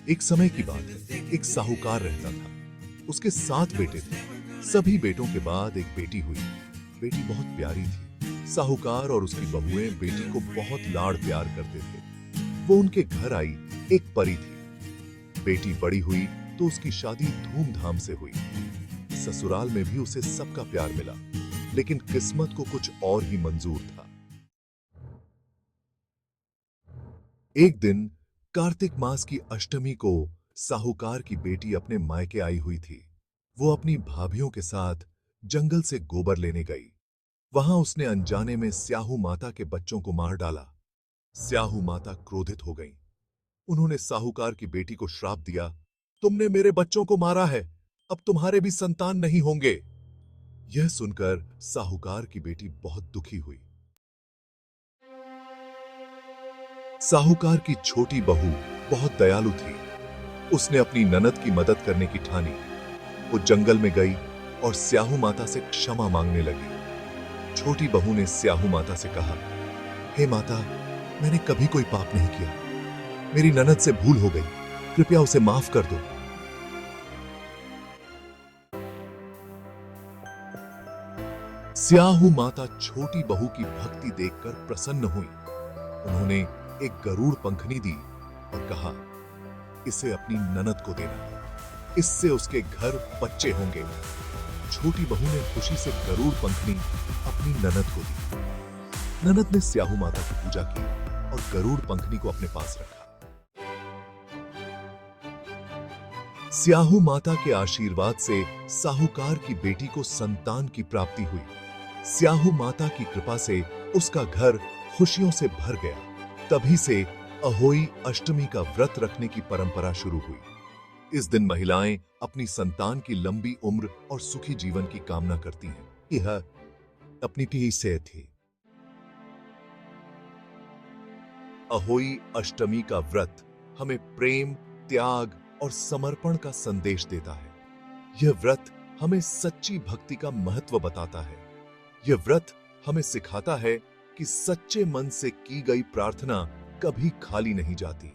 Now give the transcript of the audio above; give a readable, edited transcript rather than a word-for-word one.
एक समय की बात है। एक साहूकार रहता था। उसके 7 बेटे थे। सभी बेटों के बाद एक बेटी हुई। बेटी बहुत प्यारी थी। साहूकार और उसकी बहुएं बेटी को बहुत लाड़ प्यार करते थे। वो उनके घर आई एक परी थी। बेटी बड़ी हुई तो उसकी शादी धूमधाम से हुई। ससुराल में भी उसे सबका प्यार मिला, लेकिन किस्मत को कुछ और ही मंजूर था। एक दिन कार्तिक मास की अष्टमी को साहूकार की बेटी अपने मायके आई हुई थी। वो अपनी भाभियों के साथ जंगल से गोबर लेने गई। वहां उसने अनजाने में स्याहू माता के बच्चों को मार डाला। स्याहू माता क्रोधित हो गईं। उन्होंने साहूकार की बेटी को श्राप दिया, तुमने मेरे बच्चों को मारा है, अब तुम्हारे भी संतान नहीं होंगे। यह सुनकर साहूकार की बेटी बहुत दुखी हुई। साहूकार की छोटी बहू बहुत दयालु थी। उसने अपनी ननद की मदद करने की ठानी। वो जंगल में गई और स्याहू माता से क्षमा मांगने लगी। छोटी बहू ने स्याहू माता से कहा, हे माता, मैंने कभी कोई पाप नहीं किया। मेरी ननद से भूल हो गई, कृपया उसे माफ कर दो। स्याहू माता छोटी बहू की भक्ति देखकर प्रसन्न हुई। उन्होंने एक गरुड़ पंखनी दी और कहा, इसे अपनी ननद को देना, इससे उसके घर बच्चे होंगे। छोटी बहू ने खुशी से गरुड़ पंखनी अपनी ननद को दी। ननद ने स्याहू माता की पूजा की और गरुड़ पंखनी को अपने पास रखा। स्याहू माता के आशीर्वाद से साहूकार की बेटी को संतान की प्राप्ति हुई। स्याहू माता की कृपा से उसका घर खुशियों से भर गया। तभी से अहोई अष्टमी का व्रत रखने की परंपरा शुरू हुई। इस दिन महिलाएं अपनी संतान की लंबी उम्र और सुखी जीवन की कामना करती हैं। यह अपनी पीढ़ी से थी। अहोई अष्टमी का व्रत हमें प्रेम, त्याग और समर्पण का संदेश देता है। यह व्रत हमें सच्ची भक्ति का महत्व बताता है। यह व्रत हमें सिखाता है कि सच्चे मन से की गई प्रार्थना कभी खाली नहीं जाती।